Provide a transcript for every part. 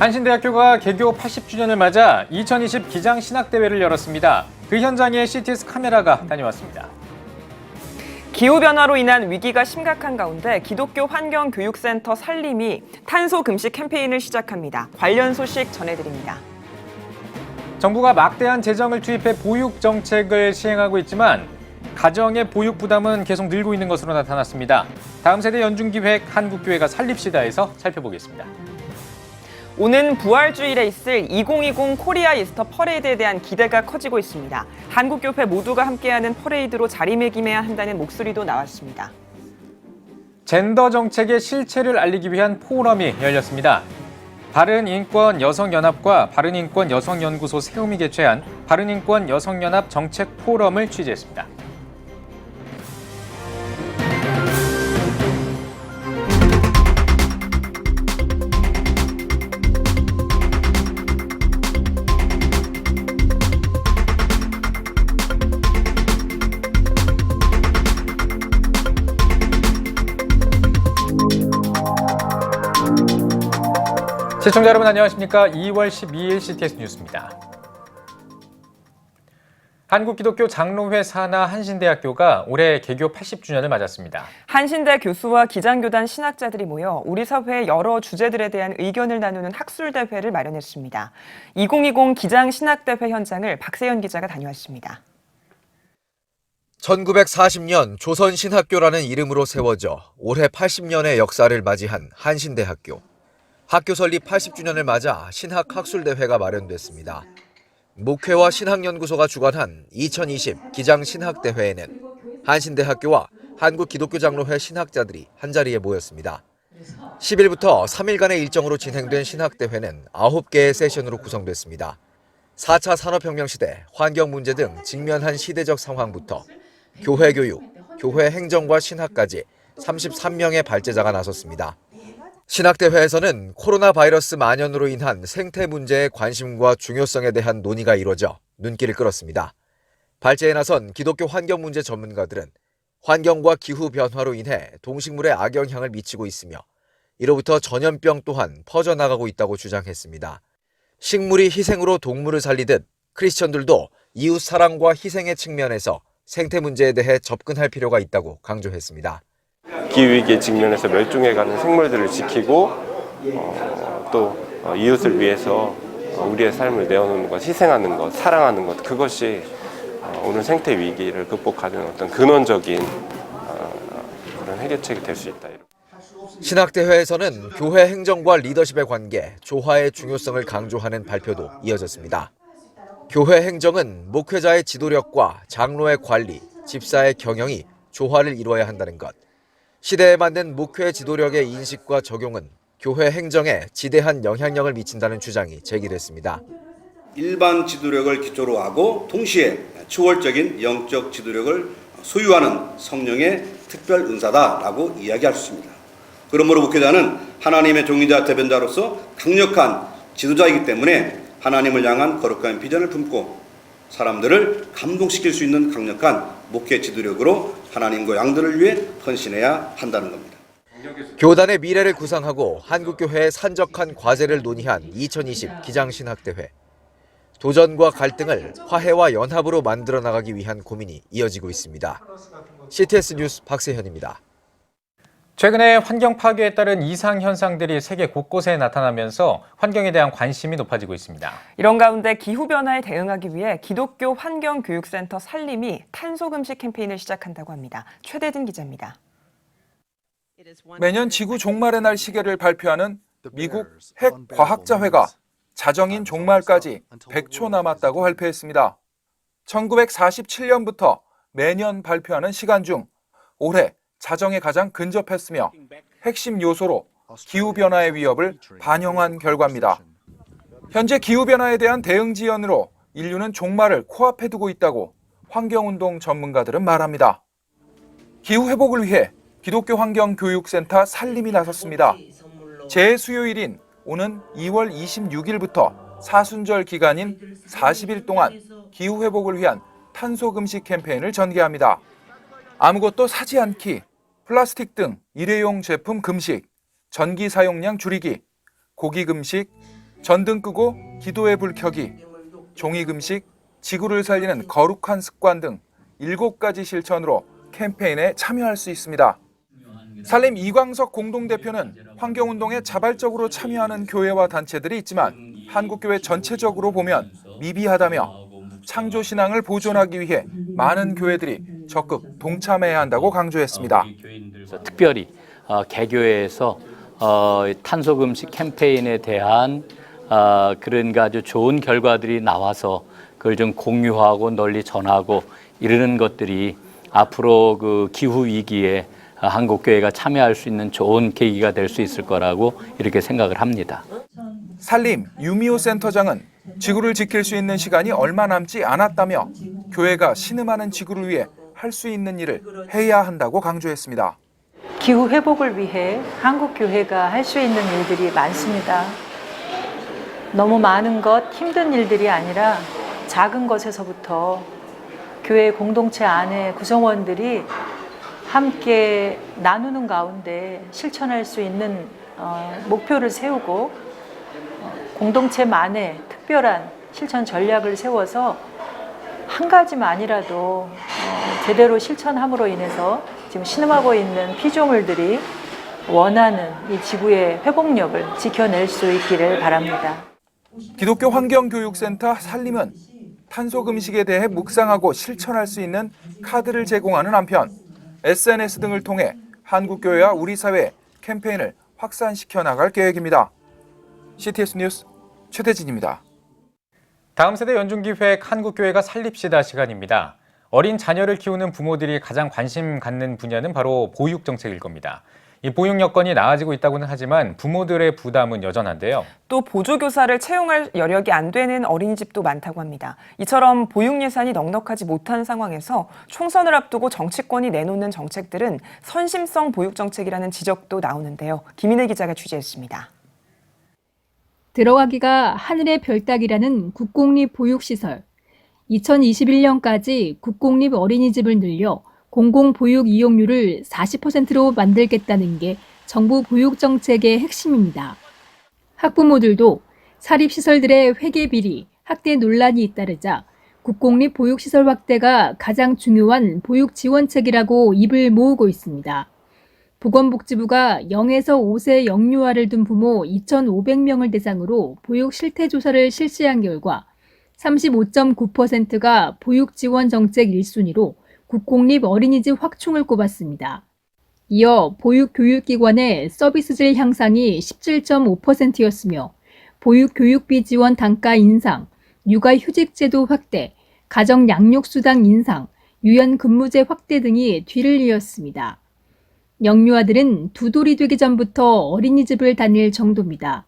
한신대학교가 개교 80주년을 맞아 2020 기장 신학대회를 열었습니다. 그 현장에 CTS 카메라가 다녀왔습니다. 기후변화로 인한 위기가 심각한 가운데 기독교 환경교육센터 산림이 탄소 금식 캠페인을 시작합니다. 관련 소식 전해드립니다. 정부가 막대한 재정을 투입해 보육 정책을 시행하고 있지만 가정의 보육 부담은 계속 늘고 있는 것으로 나타났습니다. 다음 세대 연중기획 한국교회가 살립시다에서 살펴보겠습니다. 오는 부활주일에 있을 2020 코리아 이스터 퍼레이드에 대한 기대가 커지고 있습니다. 한국교회 모두가 함께하는 퍼레이드로 자리매김해야 한다는 목소리도 나왔습니다. 젠더 정책의 실체를 알리기 위한 포럼이 열렸습니다. 바른인권 여성연합과 바른인권 여성연구소 세움이 개최한 바른인권 여성연합 정책 포럼을 취재했습니다. 시청자 여러분 안녕하십니까? 2월 12일 CTS 뉴스입니다. 한국기독교 장로회 산하 한신대학교가 올해 개교 80주년을 맞았습니다. 한신대 교수와 기장교단 신학자들이 모여 우리 사회의 여러 주제들에 대한 의견을 나누는 학술대회를 마련했습니다. 2020 기장신학대회 현장을 박세현 기자가 다녀왔습니다. 1940년 조선신학교라는 이름으로 세워져 올해 80년의 역사를 맞이한 한신대학교. 학교 설립 80주년을 맞아 신학학술대회가 마련됐습니다. 목회와 신학연구소가 주관한 2020 기장신학대회에는 한신대학교와 한국기독교장로회 신학자들이 한자리에 모였습니다. 10일부터 3일간의 일정으로 진행된 신학대회는 9개의 세션으로 구성됐습니다. 4차 산업혁명 시대, 환경 문제 등 직면한 시대적 상황부터 교회 교육, 교회 행정과 신학까지 33명의 발제자가 나섰습니다. 신학대회에서는 코로나 바이러스 만연으로 인한 생태 문제의 관심과 중요성에 대한 논의가 이뤄져 눈길을 끌었습니다. 발제에 나선 기독교 환경 문제 전문가들은 환경과 기후 변화로 인해 동식물에 악영향을 미치고 있으며 이로부터 전염병 또한 퍼져나가고 있다고 주장했습니다. 식물이 희생으로 동물을 살리듯 크리스천들도 이웃 사랑과 희생의 측면에서 생태 문제에 대해 접근할 필요가 있다고 강조했습니다. 기후위기에 직면해서 멸종해가는 생물들을 지키고 또 이웃을 위해서 우리의 삶을 내어놓는 것, 희생하는 것, 사랑하는 것, 그것이 오늘 생태 위기를 극복하는 어떤 근원적인 그런 해결책이 될 수 있다. 신학대회에서는 교회 행정과 리더십의 관계, 조화의 중요성을 강조하는 발표도 이어졌습니다. 교회 행정은 목회자의 지도력과 장로의 관리, 집사의 경영이 조화를 이루어야 한다는 것. 시대에 맞는 목회 지도력의 인식과 적용은 교회 행정에 지대한 영향력을 미친다는 주장이 제기됐습니다. 일반 지도력을 기초로 하고 동시에 초월적인 영적 지도력을 소유하는 성령의 특별 은사다라고 이야기할 수 있습니다. 그러므로 목회자는 하나님의 종이자 대변자로서 강력한 지도자이기 때문에 하나님을 향한 거룩한 비전을 품고 사람들을 감동시킬 수 있는 강력한 목회 지도력으로 하나님과 양들을 위해 헌신해야 한다는 겁니다. 교단의 미래를 구상하고 한국교회의 산적한 과제를 논의한 2020 기장신학대회. 도전과 갈등을 화해와 연합으로 만들어 나가기 위한 고민이 이어지고 있습니다. CTS 뉴스 박세현입니다. 최근에 환경 파괴에 따른 이상 현상들이 세계 곳곳에 나타나면서 환경에 대한 관심이 높아지고 있습니다. 이런 가운데 기후변화에 대응하기 위해 기독교 환경교육센터 산림이 탄소금식 캠페인을 시작한다고 합니다. 최대진 기자입니다. 매년 지구 종말의 날 시계를 발표하는 미국 핵과학자회가 자정인 종말까지 100초 남았다고 발표했습니다. 1947년부터 매년 발표하는 시간 중 올해 자정에 가장 근접했으며 핵심 요소로 기후변화의 위협을 반영한 결과입니다. 현재 기후변화에 대한 대응 지연으로 인류는 종말을 코앞에 두고 있다고 환경운동 전문가들은 말합니다. 기후회복을 위해 기독교 환경교육센터 산림이 나섰습니다. 재수요일인 오는 2월 26일부터 사순절 기간인 40일 동안 기후회복을 위한 탄소금식 캠페인을 전개합니다. 아무것도 사지 않기, 플라스틱 등 일회용 제품 금식, 전기 사용량 줄이기, 고기 금식, 전등 끄고 기도의 불 켜기, 종이 금식, 지구를 살리는 거룩한 습관 등 7가지 실천으로 캠페인에 참여할 수 있습니다. 산림 이광석 공동대표는 환경운동에 자발적으로 참여하는 교회와 단체들이 있지만 한국교회 전체적으로 보면 미비하다며 창조신앙을 보존하기 위해 많은 교회들이 적극 동참해야 한다고 강조했습니다. 특별히 개교회에서 탄소금식 캠페인에 대한 그런 아주 좋은 결과들이 나와서 그걸 좀 공유하고 널리 전하고 이러는 것들이 앞으로 그 기후 위기에 한국교회가 참여할 수 있는 좋은 계기가 될 수 있을 거라고 이렇게 생각을 합니다. 산림 유미호 센터장은 지구를 지킬 수 있는 시간이 얼마 남지 않았다며 교회가 신음하는 지구를 위해 할 수 있는 일을 해야 한다고 강조했습니다. 기후 회복을 위해 한국 교회가 할 수 있는 일들이 많습니다. 너무 많은 것, 힘든 일들이 아니라 작은 것에서부터 교회 공동체 안에 구성원들이 함께 나누는 가운데 실천할 수 있는 목표를 세우고 공동체만의 특별한 실천 전략을 세워서 한 가지만이라도 제대로 실천함으로 인해서 지금 신음하고 있는 피조물들이 원하는 이 지구의 회복력을 지켜낼 수 있기를 바랍니다. 기독교 환경교육센터 산림은 탄소 금식에 대해 묵상하고 실천할 수 있는 카드를 제공하는 한편 SNS 등을 통해 한국교회와 우리 사회 캠페인을 확산시켜 나갈 계획입니다. CTS 뉴스 최대진입니다. 다음 세대 연중기획 한국교회가 살립시다 시간입니다. 어린 자녀를 키우는 부모들이 가장 관심 갖는 분야는 바로 보육 정책일 겁니다. 이 보육 여건이 나아지고 있다고는 하지만 부모들의 부담은 여전한데요. 또 보조교사를 채용할 여력이 안 되는 어린이집도 많다고 합니다. 이처럼 보육 예산이 넉넉하지 못한 상황에서 총선을 앞두고 정치권이 내놓는 정책들은 선심성 보육 정책이라는 지적도 나오는데요. 김인혜 기자가 취재했습니다. 들어가기가 하늘의 별 따기라는 국공립 보육시설. 2021년까지 국공립 어린이집을 늘려 공공보육 이용률을 40%로 만들겠다는 게 정부 보육정책의 핵심입니다. 학부모들도 사립시설들의 회계 비리, 학대 논란이 잇따르자 국공립 보육시설 확대가 가장 중요한 보육 지원책이라고 입을 모으고 있습니다. 보건복지부가 0에서 5세 영유아를 둔 부모 2,500명을 대상으로 보육 실태조사를 실시한 결과 35.9%가 보육 지원 정책 1순위로 국공립 어린이집 확충을 꼽았습니다. 이어 보육교육기관의 서비스질 향상이 17.5%였으며 보육교육비 지원 단가 인상, 육아휴직제도 확대, 가정양육수당 인상, 유연근무제 확대 등이 뒤를 이었습니다. 영유아들은 두 돌이 되기 전부터 어린이집을 다닐 정도입니다.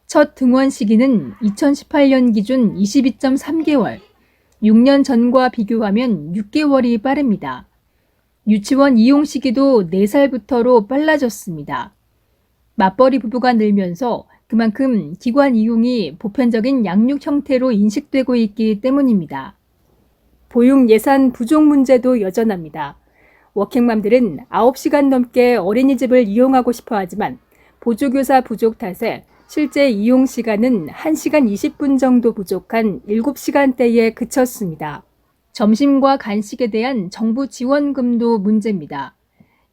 첫 등원 시기는 2018년 기준 22.3개월, 6년 전과 비교하면 6개월이 빠릅니다. 유치원 이용 시기도 4살부터로 빨라졌습니다. 맞벌이 부부가 늘면서 그만큼 기관 이용이 보편적인 양육 형태로 인식되고 있기 때문입니다. 보육 예산 부족 문제도 여전합니다. 워킹맘들은 9시간 넘게 어린이집을 이용하고 싶어 하지만 보조교사 부족 탓에 실제 이용 시간은 1시간 20분 정도 부족한 7시간대에 그쳤습니다. 점심과 간식에 대한 정부 지원금도 문제입니다.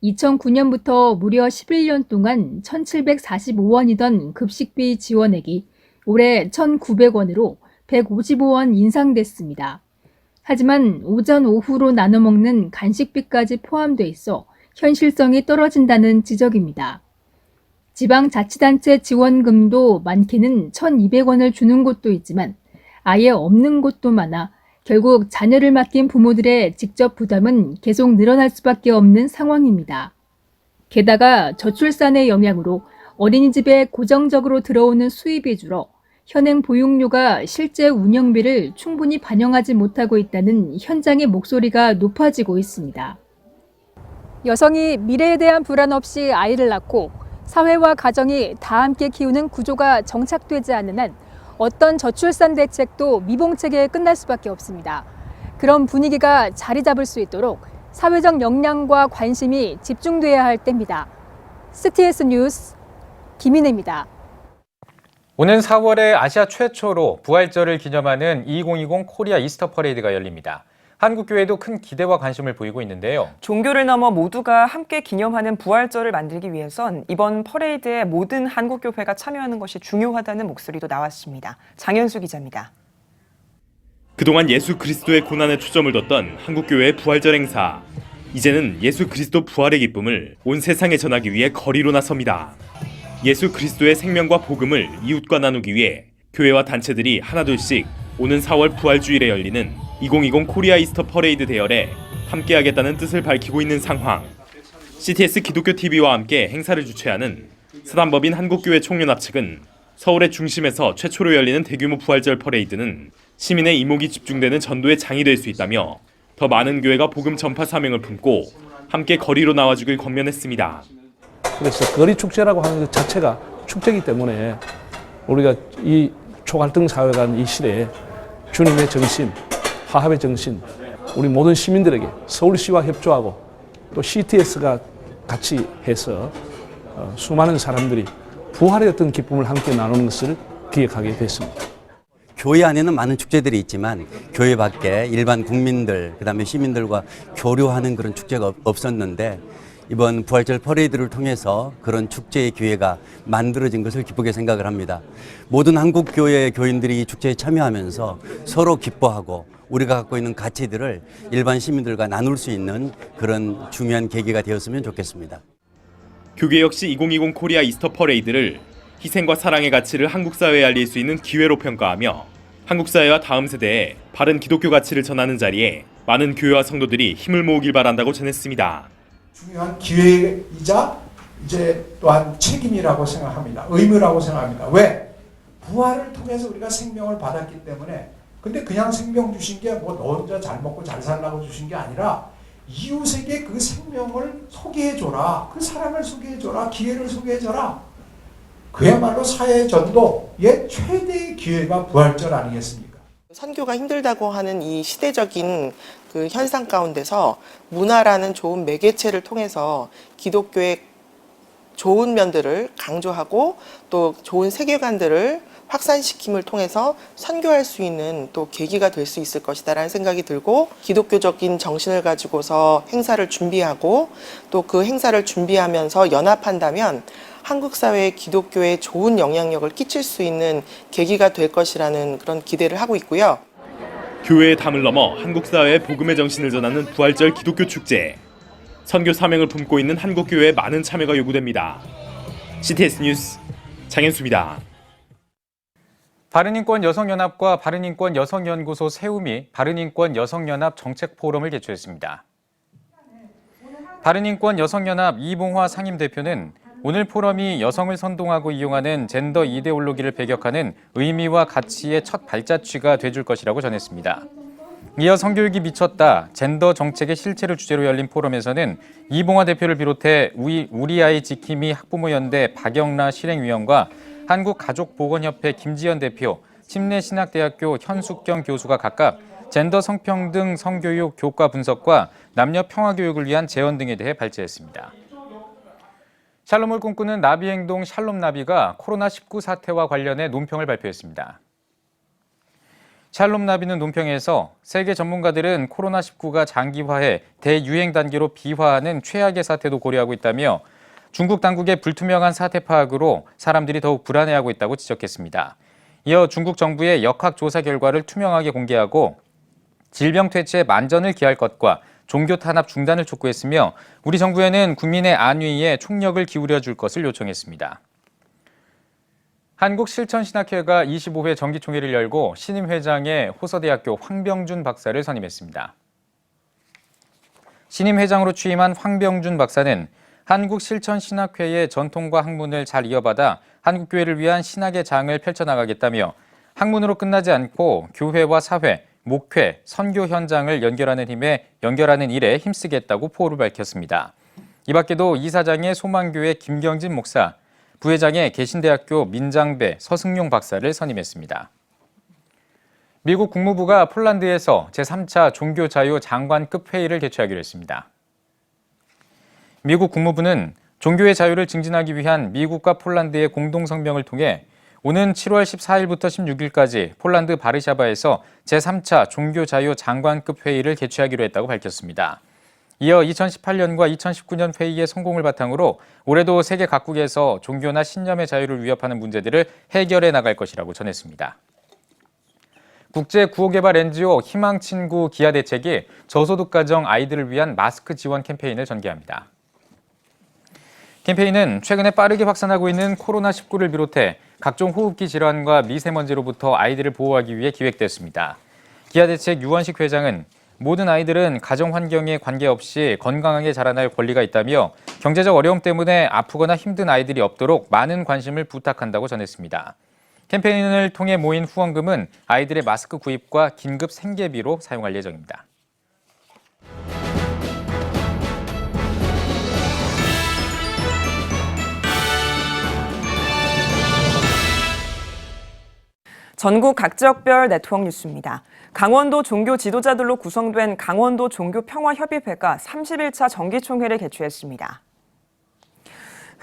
2009년부터 무려 11년 동안 1,745원이던 급식비 지원액이 올해 1,900원으로 155원 인상됐습니다. 하지만 오전, 오후로 나눠 먹는 간식비까지 포함돼 있어 현실성이 떨어진다는 지적입니다. 지방자치단체 지원금도 많게는 1,200원을 주는 곳도 있지만 아예 없는 곳도 많아 결국 자녀를 맡긴 부모들의 직접 부담은 계속 늘어날 수밖에 없는 상황입니다. 게다가 저출산의 영향으로 어린이집에 고정적으로 들어오는 수입이 줄어 현행 보육료가 실제 운영비를 충분히 반영하지 못하고 있다는 현장의 목소리가 높아지고 있습니다. 여성이 미래에 대한 불안 없이 아이를 낳고 사회와 가정이 다 함께 키우는 구조가 정착되지 않는 한 어떤 저출산 대책도 미봉책에 끝날 수밖에 없습니다. 그런 분위기가 자리 잡을 수 있도록 사회적 역량과 관심이 집중돼야 할 때입니다. CTS 뉴스 김인혜입니다. 오는 4월에 아시아 최초로 부활절을 기념하는 2020 코리아 이스터 퍼레이드가 열립니다. 한국교회도 큰 기대와 관심을 보이고 있는데요. 종교를 넘어 모두가 함께 기념하는 부활절을 만들기 위해선 이번 퍼레이드에 모든 한국교회가 참여하는 것이 중요하다는 목소리도 나왔습니다. 장현수 기자입니다. 그동안 예수 그리스도의 고난에 초점을 뒀던 한국교회의 부활절 행사. 이제는 예수 그리스도 부활의 기쁨을 온 세상에 전하기 위해 거리로 나섭니다. 예수 그리스도의 생명과 복음을 이웃과 나누기 위해 교회와 단체들이 하나둘씩 오는 4월 부활주일에 열리는 2020 코리아 이스터 퍼레이드 대열에 함께하겠다는 뜻을 밝히고 있는 상황. CTS 기독교 TV와 함께 행사를 주최하는 사단법인 한국교회 총연합 측은 서울의 중심에서 최초로 열리는 대규모 부활절 퍼레이드는 시민의 이목이 집중되는 전도의 장이 될 수 있다며 더 많은 교회가 복음 전파 사명을 품고 함께 거리로 나와주길 권면했습니다. 그래서 거리 축제라고 하는 것 자체가 축제이기 때문에 우리가 이 초갈등 사회 간 이 시대에 주님의 정신, 화합의 정신, 우리 모든 시민들에게 서울시와 협조하고 또 CTS가 같이 해서 수많은 사람들이 부활의 어떤 기쁨을 함께 나누는 것을 기획하게 됐습니다. 교회 안에는 많은 축제들이 있지만 교회 밖에 일반 국민들, 그다음에 시민들과 교류하는 그런 축제가 없었는데 이번 부활절 퍼레이드를 통해서 그런 축제의 기회가 만들어진 것을 기쁘게 생각을 합니다. 모든 한국교회 교인들이 이 축제에 참여하면서 서로 기뻐하고 우리가 갖고 있는 가치들을 일반 시민들과 나눌 수 있는 그런 중요한 계기가 되었으면 좋겠습니다. 교계 역시 2020 코리아 이스터 퍼레이드를 희생과 사랑의 가치를 한국 사회에 알릴 수 있는 기회로 평가하며 한국 사회와 다음 세대에 바른 기독교 가치를 전하는 자리에 많은 교회와 성도들이 힘을 모으길 바란다고 전했습니다. 중요한 기회이자 이제 또한 책임이라고 생각합니다. 의무라고 생각합니다. 왜? 부활을 통해서 우리가 생명을 받았기 때문에. 근데 그냥 생명 주신 게 뭐 너 혼자 잘 먹고 잘 살라고 주신 게 아니라 이웃에게 그 생명을 소개해줘라. 그 사랑을 소개해줘라. 기회를 소개해줘라. 그야말로 사회 전도의 최대의 기회가 부활절 아니겠습니까? 선교가 힘들다고 하는 이 시대적인 그 현상 가운데서 문화라는 좋은 매개체를 통해서 기독교의 좋은 면들을 강조하고 또 좋은 세계관들을 확산시킴을 통해서 선교할 수 있는 또 계기가 될 수 있을 것이다라는 생각이 들고 기독교적인 정신을 가지고서 행사를 준비하고 또 그 행사를 준비하면서 연합한다면 한국 사회에 기독교에 좋은 영향력을 끼칠 수 있는 계기가 될 것이라는 그런 기대를 하고 있고요. 교회의 담을 넘어 한국 사회의 복음의 정신을 전하는 부활절 기독교 축제. 선교 사명을 품고 있는 한국교회의 많은 참여가 요구됩니다. CTS 뉴스 장현수입니다. 바른인권 여성연합과 바른인권 여성연구소 세움이 바른인권 여성연합 정책포럼을 개최했습니다. 바른인권 여성연합 이봉화 상임대표는 오늘 포럼이 여성을 선동하고 이용하는 젠더 이데올로기를 배격하는 의미와 가치의 첫 발자취가 돼줄 것이라고 전했습니다. 이어 성교육이 미쳤다, 젠더 정책의 실체를 주제로 열린 포럼에서는 이봉화 대표를 비롯해 우리 아이 지킴이 학부모연대 박영라 실행위원과 한국가족보건협회 김지연 대표, 침례신학대학교 현숙경 교수가 각각 젠더 성평등 성교육 교과 분석과 남녀 평화교육을 위한 제언 등에 대해 발제했습니다. 샬롬을 꿈꾸는 나비행동 샬롬나비가 코로나19 사태와 관련해 논평을 발표했습니다. 샬롬나비는 논평에서 세계 전문가들은 코로나19가 장기화해 대유행 단계로 비화하는 최악의 사태도 고려하고 있다며 중국 당국의 불투명한 사태 파악으로 사람들이 더욱 불안해하고 있다고 지적했습니다. 이어 중국 정부의 역학조사 결과를 투명하게 공개하고 질병 퇴치에 만전을 기할 것과 종교 탄압 중단을 촉구했으며 우리 정부에는 국민의 안위에 총력을 기울여 줄 것을 요청했습니다. 한국실천신학회가 25회 정기총회를 열고 신임 회장에 호서대학교 황병준 박사를 선임했습니다. 신임 회장으로 취임한 황병준 박사는 한국실천신학회의 전통과 학문을 잘 이어받아 한국교회를 위한 신학의 장을 펼쳐나가겠다며 학문으로 끝나지 않고 교회와 사회, 목회, 선교 현장을 연결하는 일에 힘쓰겠다고 포부를 밝혔습니다. 이 밖에도 이사장의 소망교회 김경진 목사, 부회장에 개신대학교 민장배 서승용 박사를 선임했습니다. 미국 국무부가 폴란드에서 제3차 종교자유 장관급 회의를 개최하기로 했습니다. 미국 국무부는 종교의 자유를 증진하기 위한 미국과 폴란드의 공동성명을 통해 오는 7월 14일부터 16일까지 폴란드 바르샤바에서 제3차 종교자유 장관급 회의를 개최하기로 했다고 밝혔습니다. 이어 2018년과 2019년 회의의 성공을 바탕으로 올해도 세계 각국에서 종교나 신념의 자유를 위협하는 문제들을 해결해 나갈 것이라고 전했습니다. 국제 구호개발 NGO 희망친구 기아대책이 저소득 가정 아이들을 위한 마스크 지원 캠페인을 전개합니다. 캠페인은 최근에 빠르게 확산하고 있는 코로나19를 비롯해 각종 호흡기 질환과 미세먼지로부터 아이들을 보호하기 위해 기획됐습니다. 기아대책 유원식 회장은 모든 아이들은 가정 환경에 관계없이 건강하게 자라날 권리가 있다며 경제적 어려움 때문에 아프거나 힘든 아이들이 없도록 많은 관심을 부탁한다고 전했습니다. 캠페인을 통해 모인 후원금은 아이들의 마스크 구입과 긴급 생계비로 사용할 예정입니다. 전국 각 지역별 네트워크 뉴스입니다. 강원도 종교 지도자들로 구성된 강원도 종교평화협의회가 31차 정기총회를 개최했습니다.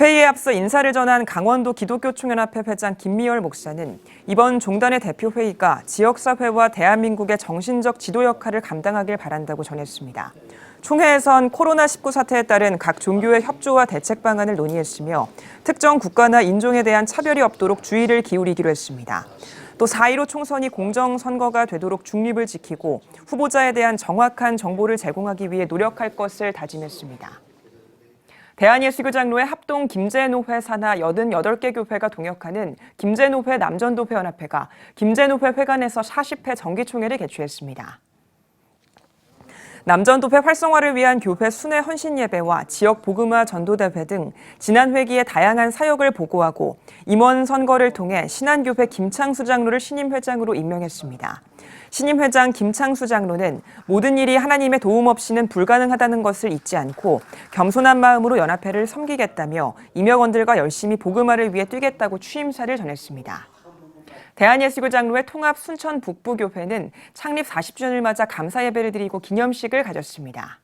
회의에 앞서 인사를 전한 강원도 기독교총연합회 회장 김미열 목사는 이번 종단의 대표회의가 지역사회와 대한민국의 정신적 지도 역할을 감당하길 바란다고 전했습니다. 총회에선 코로나19 사태에 따른 각 종교의 협조와 대책 방안을 논의했으며 특정 국가나 인종에 대한 차별이 없도록 주의를 기울이기로 했습니다. 또 4.15 총선이 공정선거가 되도록 중립을 지키고 후보자에 대한 정확한 정보를 제공하기 위해 노력할 것을 다짐했습니다. 대한예수교장로회 합동 김제노회 산하 88개 교회가 동역하는 김제노회 남전도회연합회가 김제노회 회관에서 40회 정기총회를 개최했습니다. 남전도회 활성화를 위한 교회 순회 헌신 예배와 지역 복음화 전도대회 등 지난 회기의 다양한 사역을 보고하고 임원 선거를 통해 신한교회 김창수 장로를 신임 회장으로 임명했습니다. 신임 회장 김창수 장로는 모든 일이 하나님의 도움 없이는 불가능하다는 것을 잊지 않고 겸손한 마음으로 연합회를 섬기겠다며 임역원들과 열심히 복음화를 위해 뛰겠다고 취임사를 전했습니다. 대한예수교장로회 통합 순천 북부교회는 창립 40주년을 맞아 감사 예배를 드리고 기념식을 가졌습니다.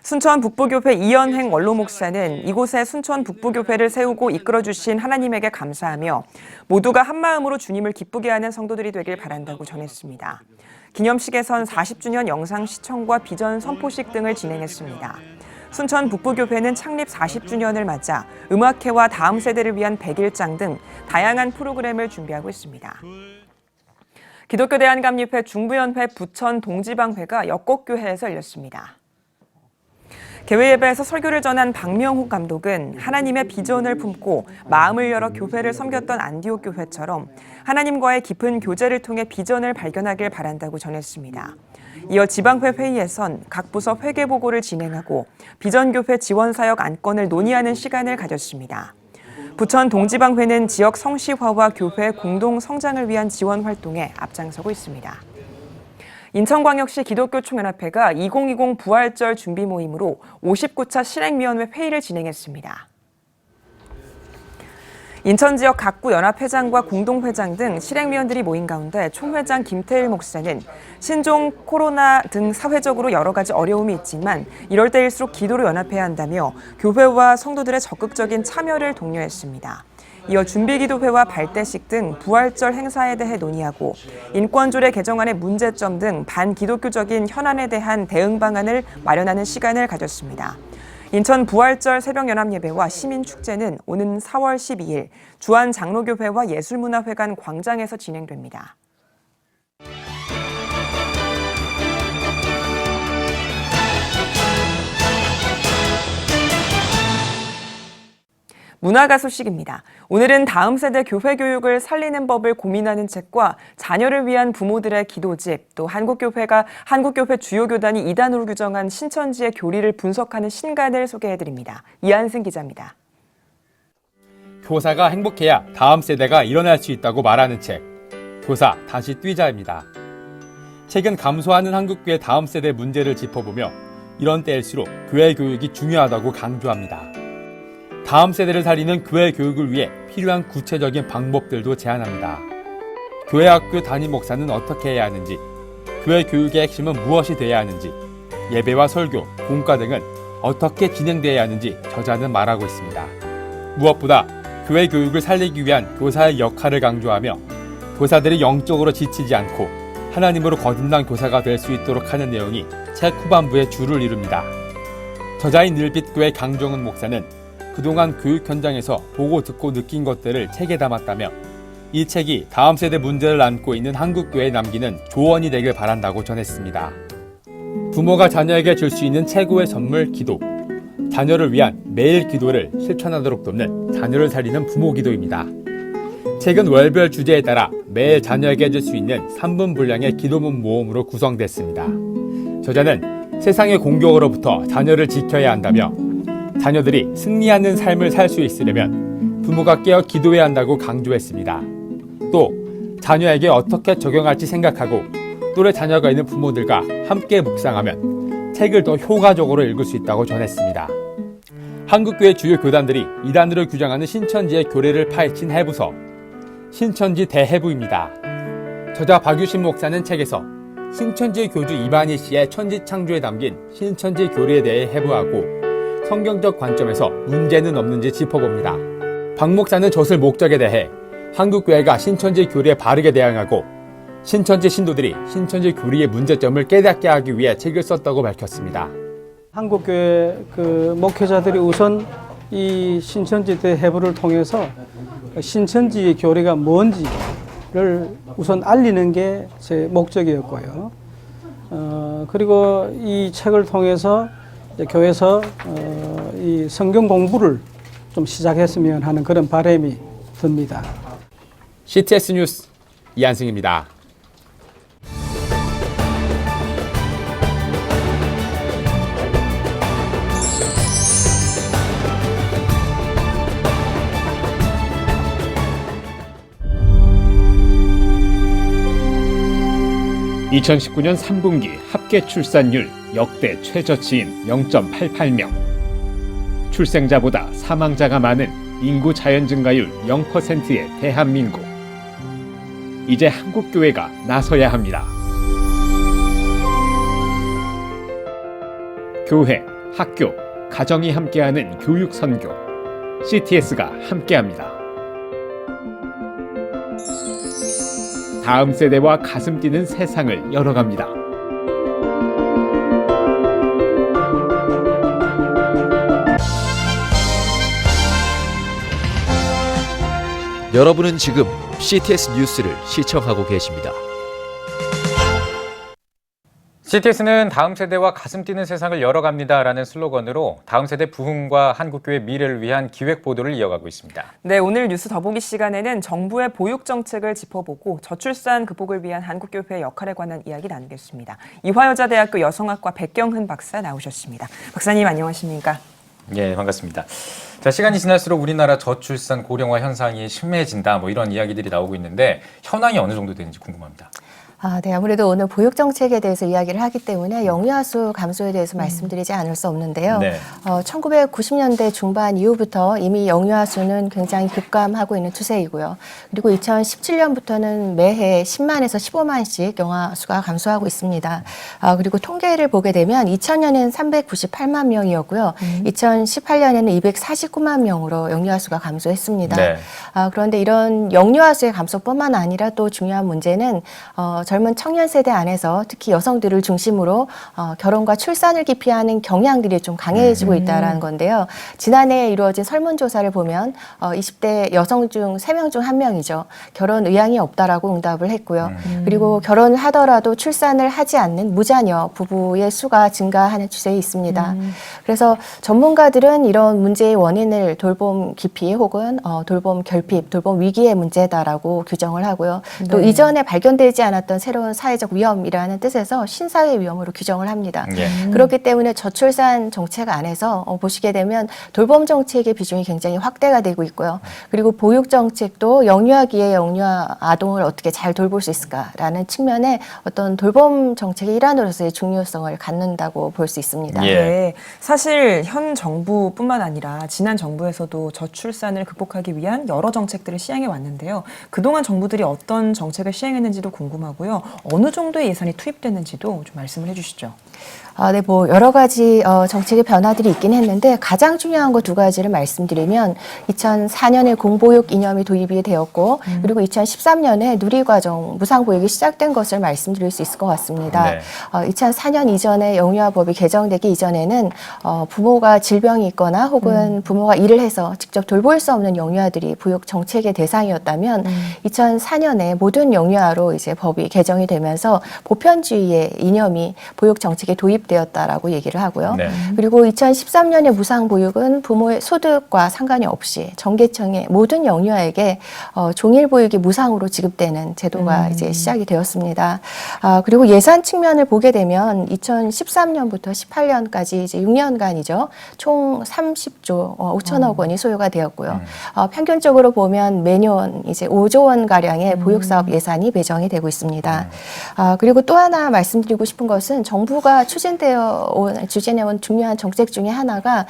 순천 북부교회 이연행 원로 목사는 이곳에 순천 북부교회를 세우고 이끌어주신 하나님에게 감사하며 모두가 한마음으로 주님을 기쁘게 하는 성도들이 되길 바란다고 전했습니다. 기념식에선 40주년 영상 시청과 비전 선포식 등을 진행했습니다. 순천 북부교회는 창립 40주년을 맞아 음악회와 다음 세대를 위한 100일장 등 다양한 프로그램을 준비하고 있습니다. 기독교 대한감리회 중부연회 부천 동지방회가 역곡교회에서 열렸습니다. 개회 예배에서 설교를 전한 박명욱 감독은 하나님의 비전을 품고 마음을 열어 교회를 섬겼던 안디옥 교회처럼 하나님과의 깊은 교제를 통해 비전을 발견하길 바란다고 전했습니다. 이어 지방회 회의에선 각 부서 회계 보고를 진행하고 비전교회 지원사역 안건을 논의하는 시간을 가졌습니다. 부천 동지방회는 지역 성시화와 교회 공동 성장을 위한 지원 활동에 앞장서고 있습니다. 인천광역시 기독교총연합회가 2020 부활절 준비 모임으로 59차 실행위원회 회의를 진행했습니다. 인천 지역 각구 연합회장과 공동회장 등 실행위원들이 모인 가운데 총회장 김태일 목사는 신종, 코로나 등 사회적으로 여러 가지 어려움이 있지만 이럴 때일수록 기도로 연합해야 한다며 교회와 성도들의 적극적인 참여를 독려했습니다. 이어 준비기도회와 발대식 등 부활절 행사에 대해 논의하고 인권조례 개정안의 문제점 등 반기독교적인 현안에 대한 대응 방안을 마련하는 시간을 가졌습니다. 인천 부활절 새벽연합예배와 시민축제는 오는 4월 12일 주안장로교회와 예술문화회관 광장에서 진행됩니다. 문화가 소식입니다. 오늘은 다음 세대 교회 교육을 살리는 법을 고민하는 책과 자녀를 위한 부모들의 기도집, 또 한국교회 주요 교단이 이단으로 규정한 신천지의 교리를 분석하는 신간을 소개해드립니다. 이한승 기자입니다. 교사가 행복해야 다음 세대가 일어날 수 있다고 말하는 책, 교사 다시 뛰자입니다. 책은 감소하는 한국교회 다음 세대 문제를 짚어보며 이런 때일수록 교회 교육이 중요하다고 강조합니다. 다음 세대를 살리는 교회 교육을 위해 필요한 구체적인 방법들도 제안합니다. 교회 학교 담임 목사는 어떻게 해야 하는지, 교회 교육의 핵심은 무엇이 돼야 하는지, 예배와 설교, 공과 등은 어떻게 진행돼야 하는지 저자는 말하고 있습니다. 무엇보다 교회 교육을 살리기 위한 교사의 역할을 강조하며 교사들이 영적으로 지치지 않고 하나님으로 거듭난 교사가 될 수 있도록 하는 내용이 책 후반부에 주를 이룹니다. 저자인 늘빛교회 강정은 목사는 그동안 교육 현장에서 보고 듣고 느낀 것들을 책에 담았다며 이 책이 다음 세대 문제를 안고 있는 한국교회에 남기는 조언이 되길 바란다고 전했습니다. 부모가 자녀에게 줄 수 있는 최고의 선물 기도. 자녀를 위한 매일 기도를 실천하도록 돕는 자녀를 살리는 부모 기도입니다. 책은 월별 주제에 따라 매일 자녀에게 해줄 수 있는 3분 분량의 기도문 모음으로 구성됐습니다. 저자는 세상의 공격으로부터 자녀를 지켜야 한다며 자녀들이 승리하는 삶을 살 수 있으려면 부모가 깨어 기도해야 한다고 강조했습니다. 또 자녀에게 어떻게 적용할지 생각하고 또래 자녀가 있는 부모들과 함께 묵상하면 책을 더 효과적으로 읽을 수 있다고 전했습니다. 한국교회 주요 교단들이 이단으로 규정하는 신천지의 교례를 파헤친 해부서 신천지 대해부입니다. 저자 박유신 목사는 책에서 신천지 교주 이만희 씨의 천지창조에 담긴 신천지 교리에 대해 해부하고 성경적 관점에서 문제는 없는지 짚어봅니다. 박 목사는 젖을 목적에 대해 한국교회가 신천지 교리에 바르게 대항하고 신천지 신도들이 신천지 교리의 문제점을 깨닫게 하기 위해 책을 썼다고 밝혔습니다. 한국교회 목회자들이 우선 이 신천지 대해부를 통해서 신천지 교리가 뭔지를 우선 알리는 게 제 목적이었고요. 그리고 이 책을 통해서 이제 교회에서 이 성경 공부를 좀 시작했으면 하는 그런 바람이 듭니다. CTS 뉴스 이한승입니다. (2019년 3분기) 합계 출산율 역대 최저치인 0.88명. 출생자보다 사망자가 많은 인구 자연 증가율 0%의 대한민국. 이제 한국교회가 나서야 합니다. 교회, 학교, 가정이 함께하는 교육 선교. CTS가 함께합니다. 다음 세대와 가슴 뛰는 세상을 열어갑니다. 여러분은 지금 CTS 뉴스를 시청하고 계십니다. CTS는 다음 세대와 가슴 뛰는 세상을 열어갑니다라는 슬로건으로 다음 세대 부흥과 한국교회 미래를 위한 기획 보도를 이어가고 있습니다. 네, 오늘 뉴스 더보기 시간에는 정부의 보육 정책을 짚어보고 저출산 극복을 위한 한국교회의 역할에 관한 이야기 나누겠습니다. 이화여자대학교 여성학과 백경흔 박사 나오셨습니다. 박사님 안녕하십니까? 예, 반갑습니다. 자, 시간이 지날수록 우리나라 저출산 고령화 현상이 심해진다 이런 이야기들이 나오고 있는데 현황이 어느 정도 되는지 궁금합니다. 네, 아무래도 오늘 보육 정책에 대해서 이야기를 하기 때문에 영유아수 감소에 대해서 말씀드리지 않을 수 없는데요. 네. 1990년대 중반 이후부터 이미 영유아수는 굉장히 급감하고 있는 추세이고요. 그리고 2017년부터는 매해 10만에서 15만씩 영유아수가 감소하고 있습니다. 그리고 통계를 보게 되면 2000년에는 398만 명이었고요. 2018년에는 249만 명으로 영유아수가 감소했습니다. 네. 그런데 이런 영유아수의 감소뿐만 아니라 또 중요한 문제는 젊은 청년 세대 안에서 특히 여성들을 중심으로 결혼과 출산을 기피하는 경향들이 좀 강해지고 있다는 건데요. 지난해 이루어진 설문조사를 보면 20대 여성 중 3명 중 1명이죠. 결혼 의향이 없다라고 응답을 했고요. 그리고 결혼을 하더라도 출산을 하지 않는 무자녀 부부의 수가 증가하는 추세에 있습니다. 그래서 전문가들은 이런 문제의 원인을 돌봄 기피 혹은 돌봄 결핍, 돌봄 위기의 문제다라고 규정을 하고요. 또 네. 이전에 발견되지 않았던 새로운 사회적 위험이라는 뜻에서 신사회 위험으로 규정을 합니다. 그렇기 때문에 저출산 정책 안에서 보시게 되면 돌봄 정책의 비중이 굉장히 확대가 되고 있고요. 그리고 보육 정책도 영유아기의 영유아 아동을 어떻게 잘 돌볼 수 있을까라는 측면에 어떤 돌봄 정책의 일환으로서의 중요성을 갖는다고 볼 수 있습니다. 네, 사실 현 정부뿐만 아니라 지난 정부에서도 저출산을 극복하기 위한 여러 정책들을 시행해 왔는데요. 그동안 정부들이 어떤 정책을 시행했는지도 궁금하고요. 있고요. 어느 정도의 예산이 투입됐는지도 좀 말씀을 해주시죠. 네, 뭐 여러 가지 정책의 변화들이 있긴 했는데 가장 중요한 거 두 가지를 말씀드리면 2004년에 공보육 이념이 도입이 되었고 그리고 2013년에 누리과정 무상보육이 시작된 것을 말씀드릴 수 있을 것 같습니다. 네. 2004년 이전에 영유아법이 개정되기 이전에는 부모가 질병이 있거나 혹은 부모가 일을 해서 직접 돌볼 수 없는 영유아들이 보육 정책의 대상이었다면 2004년에 모든 영유아로 이제 법이 개정이 되면서 보편주의의 이념이 보육 정책에 도입되었다라고 얘기를 하고요. 네. 그리고 2013년에 무상보육은 부모의 소득과 상관이 없이 전계층의 모든 영유아에게 종일 보육이 무상으로 지급되는 제도가 이제 시작이 되었습니다. 그리고 예산 측면을 보게 되면 2013년부터 18년까지 이제 6년간이죠. 총 30조 5천억 원이 소요가 되었고요. 평균적으로 보면 매년 이제 5조 원 가량의 보육 사업 예산이 배정이 되고 있습니다. 그리고 또 하나 말씀드리고 싶은 것은 정부가 추진해온 중요한 정책 중에 하나가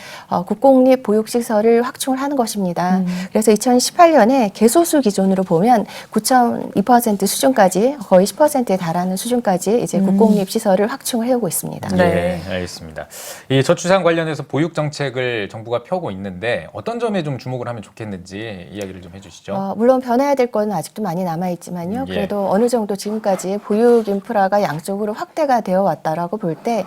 국공립 보육시설을 확충을 하는 것입니다. 그래서 2018년에 개소수 기준으로 보면 9.2% 수준까지 거의 10%에 달하는 수준까지 이제 국공립 시설을 확충을 해오고 있습니다. 네, 알겠습니다. 이 저출산 관련해서 보육 정책을 정부가 펴고 있는데 어떤 점에 좀 주목을 하면 좋겠는지 이야기를 좀 해주시죠. 물론 변해야 될 거는 아직도 많이 남아 있지만요. 그래도 어느 정도 지금까지 보육 인프라가 양쪽으로 확대가 되어 왔다라고 볼 때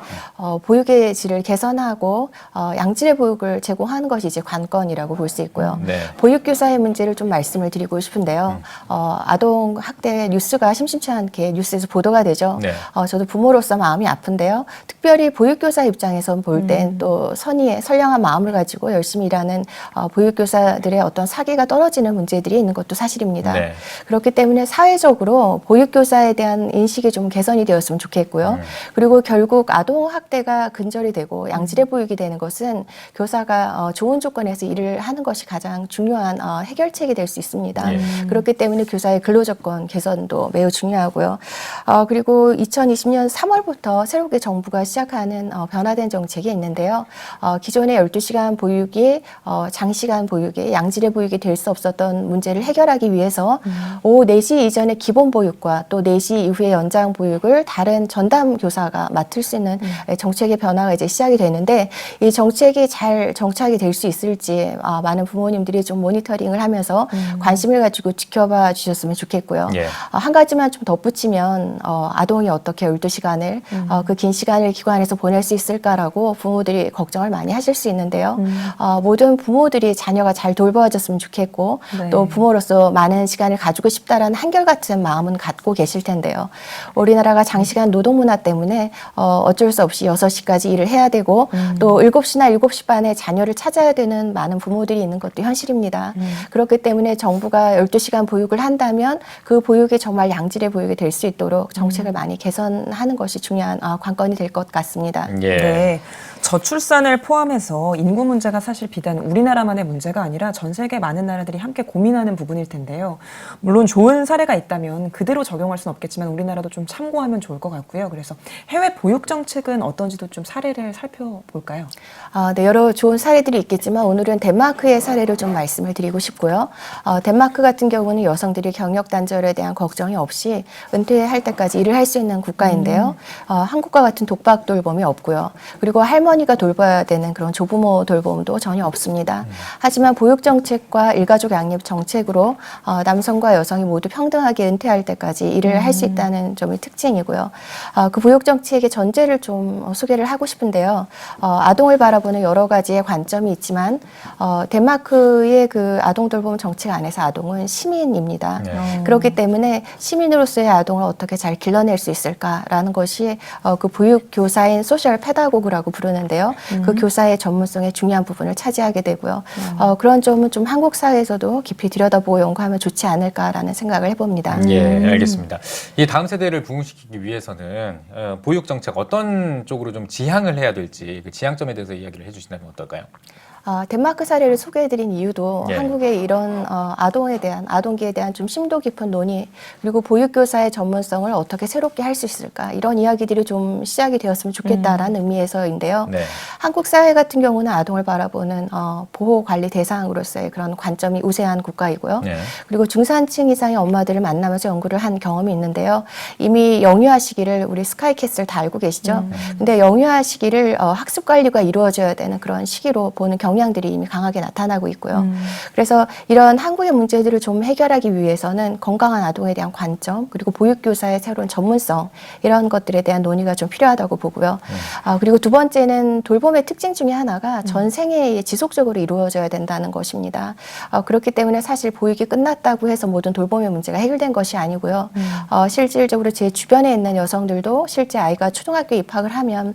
보육의 질을 개선하고 양질의 보육을 제공하는 것이 이제 관건이라고 볼 수 있고요. 네. 보육교사의 문제를 좀 말씀을 드리고 싶은데요. 아동 학대 뉴스가 심심치 않게 뉴스에서 보도가 되죠. 네. 저도 부모로서 마음이 아픈데요. 특별히 보육교사 입장에서 볼 땐 또 선량한 마음을 가지고 열심히 일하는 보육교사들의 어떤 사기가 떨어지는 문제들이 있는 것도 사실입니다. 네. 그렇기 때문에 사회적으로 보육교사에 대한 인식이 좀 개선이 되었으면 좋겠고요. 그리고 결국 아동 학대가 근절이 되고 양질의 보육이 되는 것은 교사가 좋은 조건에서 일을 하는 것이 가장 중요한 해결책이 될 수 있습니다. 그렇기 때문에 교사의 근로조건 개선도 매우 중요하고요. 그리고 2020년 3월부터 새롭게 정부가 시작하는 변화된 정책이 있는데요. 기존의 12시간 보육이 장시간 보육이 양질의 보육이 될 수 없었던 문제를 해결하기 위해서 오후 4시 이전의 기본 보육과 또 4시 이후의 연장 보육을 다른 전담 교사가 맡을 수 있는 정책의 변화가 이제 시작이 되는데 이 정책이 잘 정착이 될 수 있을지 많은 부모님들이 좀 모니터링을 하면서 관심을 가지고 지켜봐 주셨으면 좋겠고요. 한 가지만 좀 덧붙이면 아동이 어떻게 12시간을 그 긴 시간을 기관에서 보낼 수 있을까라고 부모들이 걱정을 많이 하실 수 있는데요. 모든 부모들이 자녀가 잘 돌봐줬으면 좋겠고 또 부모로서 많은 시간을 가지고 싶다라는 한결같은 마음은 갖고 계실 텐데요. 우리나라가 장시간 노동 문화 때문에 어쩔 수 없이 6시까지 일을 해야 되고 또 7시나 7시 반에 자녀를 찾아야 되는 많은 부모들이 있는 것도 현실입니다. 그렇기 때문에 정부가 12시간 보육을 한다면 그 보육이 정말 양질의 보육이 될 수 있도록 정책을 많이 개선하는 것이 중요한 관건이 될 것 같습니다. 네. 저출산을 포함해서 인구 문제가 사실 비단 우리나라만의 문제가 아니라 전 세계 많은 나라들이 함께 고민하는 부분일 텐데요. 물론 좋은 사례가 있다면 그대로 적용할 수는 없겠지만 우리나라도 좀 참고하면 좋을 것 같고요. 그래서 해외 보육 정책은 어떤지도 좀 사례를 살펴볼까요? 네, 여러 좋은 사례들이 있겠지만 오늘은 덴마크의 사례를 좀 말씀을 드리고 싶고요. 덴마크 같은 경우는 여성들이 경력 단절에 대한 걱정이 없이 은퇴할 때까지 일을 할 수 있는 국가인데요. 한국과 같은 독박 돌봄이 없고요. 그리고 할머니가 돌봐야 되는 그런 조부모 돌봄도 전혀 없습니다. 하지만 보육 정책과 일가족 양립 정책으로 남성과 여성이 모두 평등하게 은퇴할 때까지 일을 할 수 있다는 점이 특징이고요. 그 보육 정책의 전제를 좀 소개를 하고 싶은데요. 아동을 바라보는 여러 가지의 관점이 있지만 덴마크의 그 아동 돌봄 정책 안에서 아동은 시민입니다. 그렇기 때문에 시민으로서의 아동을 어떻게 잘 길러낼 수 있을까라는 것이 그 보육 교사인 소셜 페다고그라고 부르는데요. 그 교사의 전문성의 중요한 부분을 차지하게 되고요. 그런 점은 좀 한국 사회에서도 깊이 들여다보고 연구하면 좋지 않을까라는 생각을 해봅니다. 예, 알겠습니다. 이 다음 세대를 부흥시키기 위해서는 보육 정책 어떤 쪽으로 좀 지향을 해야 될지 그 지향점에 대해서 이야기를 해주신다면 어떨까요? 덴마크 사례를 소개해드린 이유도 예. 한국의 이런 아동기에 대한 좀 심도 깊은 논의, 그리고 보육교사의 전문성을 어떻게 새롭게 할 수 있을까, 이런 이야기들이 좀 시작이 되었으면 좋겠다라는 의미에서인데요. 네. 한국 사회 같은 경우는 아동을 바라보는 보호 관리 대상으로서의 그런 관점이 우세한 국가이고요. 네. 그리고 중산층 이상의 엄마들을 만나면서 연구를 한 경험이 있는데요. 이미 영유아 시기를 우리 스카이캐슬 다 알고 계시죠? 근데 영유아 시기를 학습 관리가 이루어져야 되는 그런 시기로 보는 경향들이 이미 강하게 나타나고 있고요. 그래서 이런 한국의 문제들을 좀 해결하기 위해서는 건강한 아동에 대한 관점, 그리고 보육교사의 새로운 전문성, 이런 것들에 대한 논의가 좀 필요하다고 보고요. 그리고 두 번째는 돌봄의 특징 중에 하나가 전 생애에 지속적으로 이루어져야 된다는 것입니다. 그렇기 때문에 사실 보육이 끝났다고 해서 모든 돌봄의 문제가 해결된 것이 아니고요. 실질적으로 제 주변에 있는 여성들도 실제 아이가 초등학교에 입학을 하면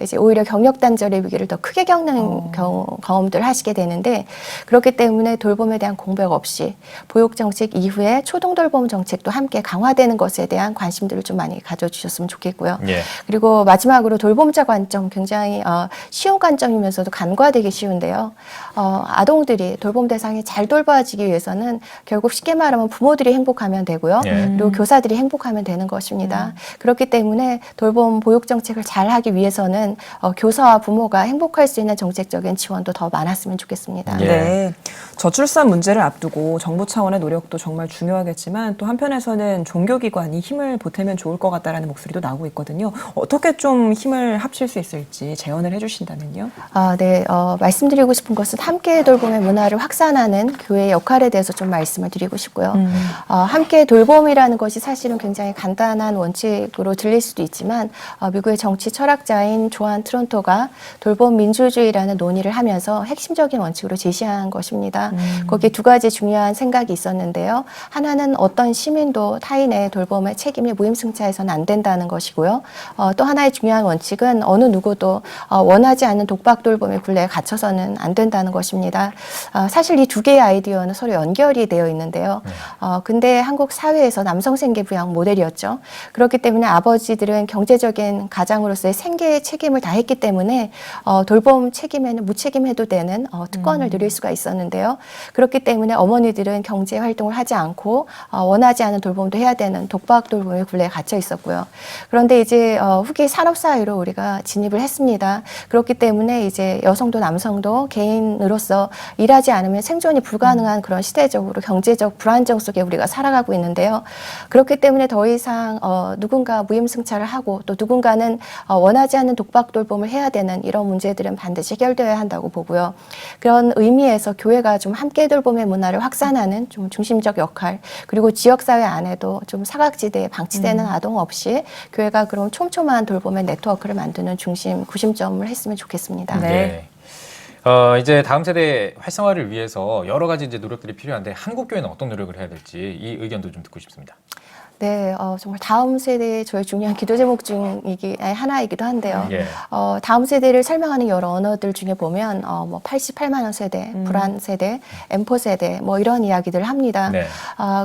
이제 오히려 경력 단절의 위기를 더 크게 겪는 경험들을 하시게 되는데, 그렇기 때문에 돌봄에 대한 공백 없이 보육 정책 이후에 초등 돌봄 정책도 함께 강화되는 것에 대한 관심들을 좀 많이 가져주셨으면 좋겠고요. 예. 그리고 마지막으로 돌봄자 관점, 굉장히 쉬운 관점이면서도 간과되기 쉬운데요. 아동들이 돌봄 대상이 잘 돌봐지기 위해서는 결국 쉽게 말하면 부모들이 행복하면 되고요. 그리고 교사들이 행복하면 되는 것입니다. 그렇기 때문에 돌봄 보육 정책을 잘 하기 위해서는 교사와 부모가 행복할 수 있는 정책적인 지원도 더 많았으면 좋겠습니다. 네. 저출산 문제를 앞두고 정부 차원의 노력도 정말 중요하겠지만, 또 한편에서는 종교기관이 힘을 보태면 좋을 것 같다라는 목소리도 나오고 있거든요. 어떻게 좀 힘을 합칠 수 있을지 제언을 해주신다면요. 네. 말씀드리고 싶은 것은 함께 돌봄의 문화를 확산하는 교회의 역할에 대해서 좀 말씀을 드리고 싶고요. 함께 돌봄이라는 것이 사실은 굉장히 간단한 원칙으로 들릴 수도 있지만, 미국의 정치 철학자인 조한 트론토가 돌봄 민주주의라는 논의를 하면서 핵심적인 원칙으로 제시한 것입니다. 거기에 두 가지 중요한 생각이 있었는데요. 하나는 어떤 시민도 타인의 돌봄의 책임이 무임승차해서는 안 된다는 것이고요. 또 하나의 중요한 원칙은 어느 누구도 원하지 않는 독박 돌봄의 굴레에 갇혀서는 안 된다는 것입니다. 사실 이 두 개의 아이디어는 서로 연결이 되어 있는데요. 근데 한국 사회에서 남성 생계 부양 모델이었죠. 그렇기 때문에 아버지들은 경제적인 가장으로서의 생계의 책임을 다했기 때문에 돌봄 책임에는 무책임해도 되는 특권을 누릴 수가 있었는데요. 그렇기 때문에 어머니들은 경제 활동을 하지 않고 원하지 않은 돌봄도 해야 되는 독박 돌봄의 굴레에 갇혀 있었고요. 그런데 이제 후기 산업사회로 우리가 진입을 했습니다. 그렇기 때문에 이제 여성도 남성도 개인으로서 일하지 않으면 생존이 불가능한 그런 시대적으로 경제적 불안정 속에 우리가 살아가고 있는데요. 그렇기 때문에 더 이상 누군가 무임승차를 하고 또 누군가는 원하지 않는 독박 돌봄을 해야 되는 이런 문제들은 반드시 해결되어야 한다고 보고요. 그런 의미에서 교회가 좀 함께 돌봄의 문화를 확산하는 좀 중심적 역할, 그리고 지역사회 안에도 좀 사각지대에 방치되는 아동 없이 교회가 그런 촘촘한 돌봄의 네트워크를 만드는 구심점을 했으면 좋겠습니다. 네. 이제 다음 세대 활성화를 위해서 여러 가지 이제 노력들이 필요한데, 한국 교회는 어떤 노력을 해야 될지 이 의견도 좀 듣고 싶습니다. 네, 정말 다음 세대의 저의 중요한 기도 제목 중 하나이기도 한데요. 예. 다음 세대를 설명하는 여러 언어들 중에 보면 뭐 88만 원 세대, 불안 세대, M4 세대 뭐 이런 이야기들을 합니다. 네.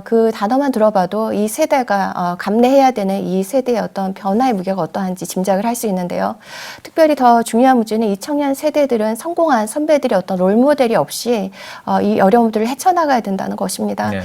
그 단어만 들어봐도 이 세대가 감내해야 되는 이 세대의 어떤 변화의 무게가 어떠한지 짐작을 할 수 있는데요. 특별히 더 중요한 문제는 이 청년 세대들은 성공한 선배들의 어떤 롤모델이 없이 이 어려움들을 헤쳐나가야 된다는 것입니다. 네.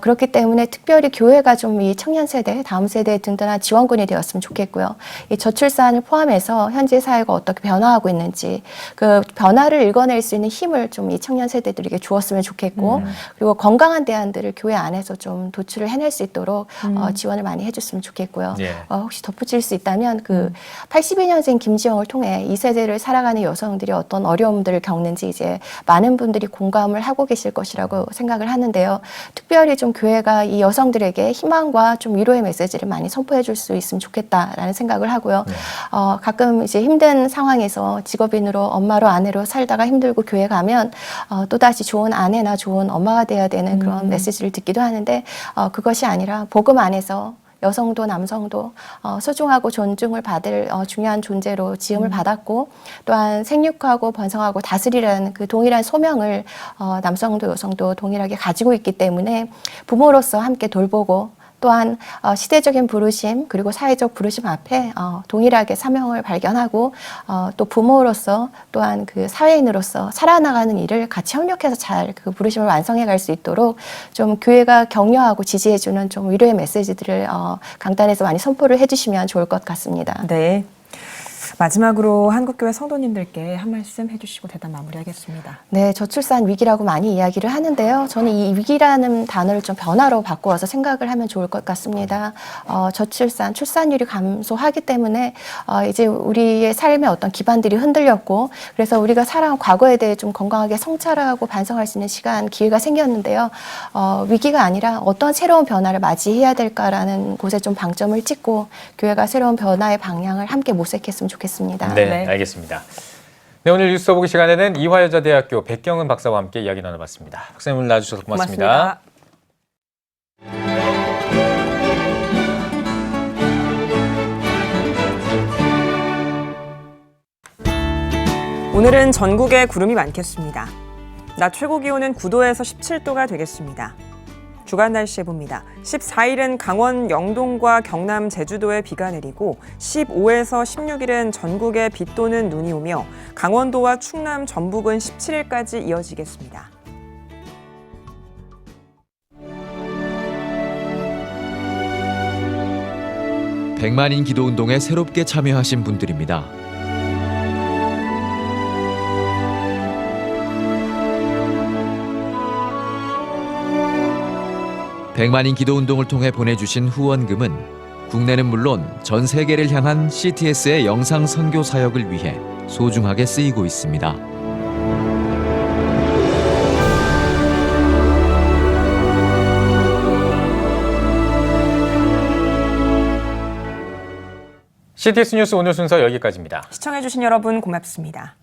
그렇기 때문에 특별히 교회가 좀 이 청년 세대, 다음 세대의 든든한 지원군이 되었으면 좋겠고요. 이 저출산을 포함해서 현재 사회가 어떻게 변화하고 있는지 그 변화를 읽어낼 수 있는 힘을 좀 이 청년 세대들에게 주었으면 좋겠고, 그리고 건강한 대안들을 교회 안에서 좀 도출을 해낼 수 있도록 지원을 많이 해줬으면 좋겠고요. 예. 혹시 덧붙일 수 있다면 그 82년생 김지영을 통해 이 세대를 살아가는 여성들이 어떤 어려움들을 겪는지 이제 많은 분들이 공감을 하고 계실 것이라고 생각을 하는데요. 특별히 좀 교회가 이 여성들에게 희망과 좀 위로의 메시지를 많이 선포해 줄 수 있으면 좋겠다라는 생각을 하고요. 가끔 이제 힘든 상황에서 직업인으로 엄마로 아내로 살다가 힘들고 교회 가면 또다시 좋은 아내나 좋은 엄마가 돼야 되는 그런 메시지를 듣기도 하는데, 그것이 아니라 복음 안에서 여성도 남성도 소중하고 존중을 받을 중요한 존재로 지음을 받았고, 또한 생육하고 번성하고 다스리라는 그 동일한 소명을 남성도 여성도 동일하게 가지고 있기 때문에 부모로서 함께 돌보고 또한 시대적인 부르심 그리고 사회적 부르심 앞에 동일하게 사명을 발견하고 또 부모로서 또한 그 사회인으로서 살아나가는 일을 같이 협력해서 잘 그 부르심을 완성해 갈 수 있도록 좀 교회가 격려하고 지지해주는 좀 위로의 메시지들을 강단에서 많이 선포를 해주시면 좋을 것 같습니다. 네. 마지막으로 한국교회 성도님들께 한 말씀 해주시고 대담 마무리하겠습니다. 네, 저출산 위기라고 많이 이야기를 하는데요. 저는 이 위기라는 단어를 좀 변화로 바꾸어서 생각을 하면 좋을 것 같습니다. 저출산, 출산율이 감소하기 때문에 이제 우리의 삶의 어떤 기반들이 흔들렸고, 그래서 우리가 살아온 과거에 대해 좀 건강하게 성찰하고 반성할 수 있는 시간, 기회가 생겼는데요. 위기가 아니라 어떤 새로운 변화를 맞이해야 될까라는 곳에 좀 방점을 찍고 교회가 새로운 변화의 방향을 함께 모색했으면 좋겠습니다. 네, 알겠습니다. 네, 오늘 뉴스 보기 시간에는 이화여자대학교 백경은 박사와 함께 이야기 나눠봤습니다. 박사님 오늘 나와주셔서 고맙습니다. 오늘은 전국에 구름이 많겠습니다. 낮 최고 기온은 9도에서 17도가 되겠습니다. 주간 날씨 해봅니다. 14일은 강원 영동과 경남 제주도에 비가 내리고 15에서 16일은 전국에 비 또는 눈이 오며 강원도와 충남 전북은 17일까지 이어지겠습니다. 백만인 기도운동에 새롭게 참여하신 분들입니다. 백만인 기도운동을 통해 보내주신 후원금은 국내는 물론 전 세계를 향한 CTS의 영상 선교 사역을 위해 소중하게 쓰이고 있습니다. CTS 뉴스 오늘 순서 여기까지입니다. 시청해주신 여러분 고맙습니다.